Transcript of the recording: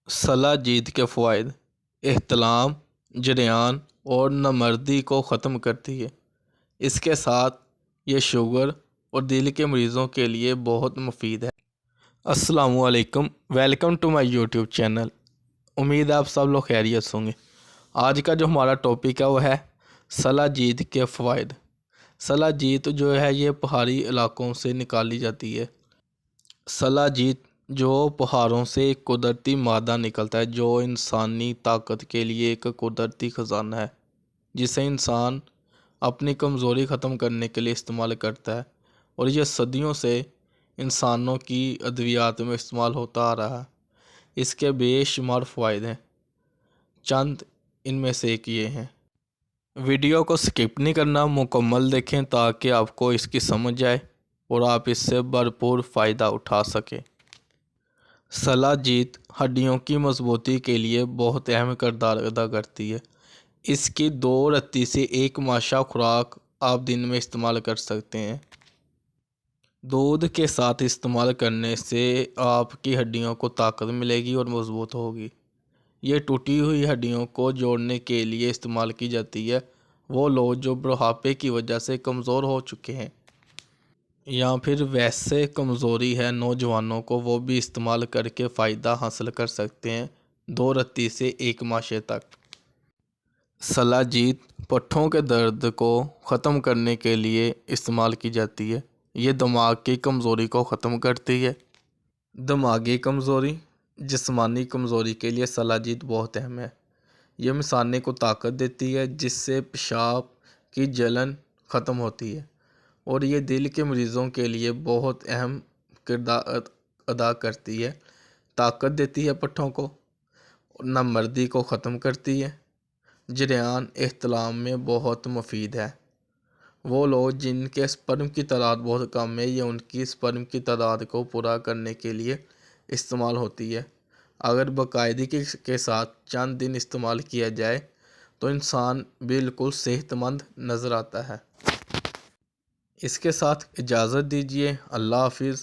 صلاح جید کے فوائد: احتلام، جریان اور نامردی کو ختم کرتی ہے۔ اس کے ساتھ یہ شوگر اور دل کے مریضوں کے لیے بہت مفید ہے۔ السلام علیکم، welcome to my YouTube channel. امید ہے آپ سب لوگ خیریت ہوں گے۔ آج کا جو ہمارا ٹاپک ہے وہ ہے صلاح جید کے فوائد۔ صلاح جید جو ہے یہ پہاڑی علاقوں سے نکالی جاتی ہے۔ صلاح جید جو پہاڑوں سے ایک قدرتی مادہ نکلتا ہے جو انسانی طاقت کے لیے ایک قدرتی خزانہ ہے، جسے انسان اپنی کمزوری ختم کرنے کے لیے استعمال کرتا ہے، اور یہ صدیوں سے انسانوں کی ادویات میں استعمال ہوتا آ رہا ہے۔ اس کے بے شمار فوائد ہیں، چند ان میں سے ایک یہ ہیں۔ ویڈیو کو سکپ نہیں کرنا، مکمل دیکھیں تاکہ آپ کو اس کی سمجھ آئے اور آپ اس سے بھرپور فائدہ اٹھا سکیں۔ صلاح جید ہڈیوں کی مضبوطی کے لیے بہت اہم کردار ادا کرتی ہے۔ اس کی 2 رتی سے 1 ماشا خوراک آپ دن میں استعمال کر سکتے ہیں۔ دودھ کے ساتھ استعمال کرنے سے آپ کی ہڈیوں کو طاقت ملے گی اور مضبوط ہوگی۔ یہ ٹوٹی ہوئی ہڈیوں کو جوڑنے کے لیے استعمال کی جاتی ہے۔ وہ لوگ جو بڑھاپے کی وجہ سے کمزور ہو چکے ہیں یا پھر ویسے کمزوری ہے نوجوانوں کو، وہ بھی استعمال کر کے فائدہ حاصل کر سکتے ہیں 2 رتی سے 1 ماشے تک۔ صلاح جید پٹھوں کے درد کو ختم کرنے کے لیے استعمال کی جاتی ہے۔ یہ دماغ کی کمزوری کو ختم کرتی ہے۔ دماغی کمزوری، جسمانی کمزوری کے لیے صلاح جید بہت اہم ہے۔ یہ مثانے کو طاقت دیتی ہے جس سے پیشاب کی جلن ختم ہوتی ہے، اور یہ دل کے مریضوں کے لیے بہت اہم کردار ادا کرتی ہے۔ طاقت دیتی ہے پٹھوں کو، نامردی کو ختم کرتی ہے۔ جریان احتلام میں بہت مفید ہے۔ وہ لوگ جن کے سپرم کی تعداد بہت کم ہے، یہ ان کی سپرم کی تعداد کو پورا کرنے کے لیے استعمال ہوتی ہے۔ اگر باقاعدگی کے ساتھ چند دن استعمال کیا جائے تو انسان بالکل صحت مند نظر آتا ہے۔ اس کے ساتھ اجازت دیجیے۔ اللہ حافظ۔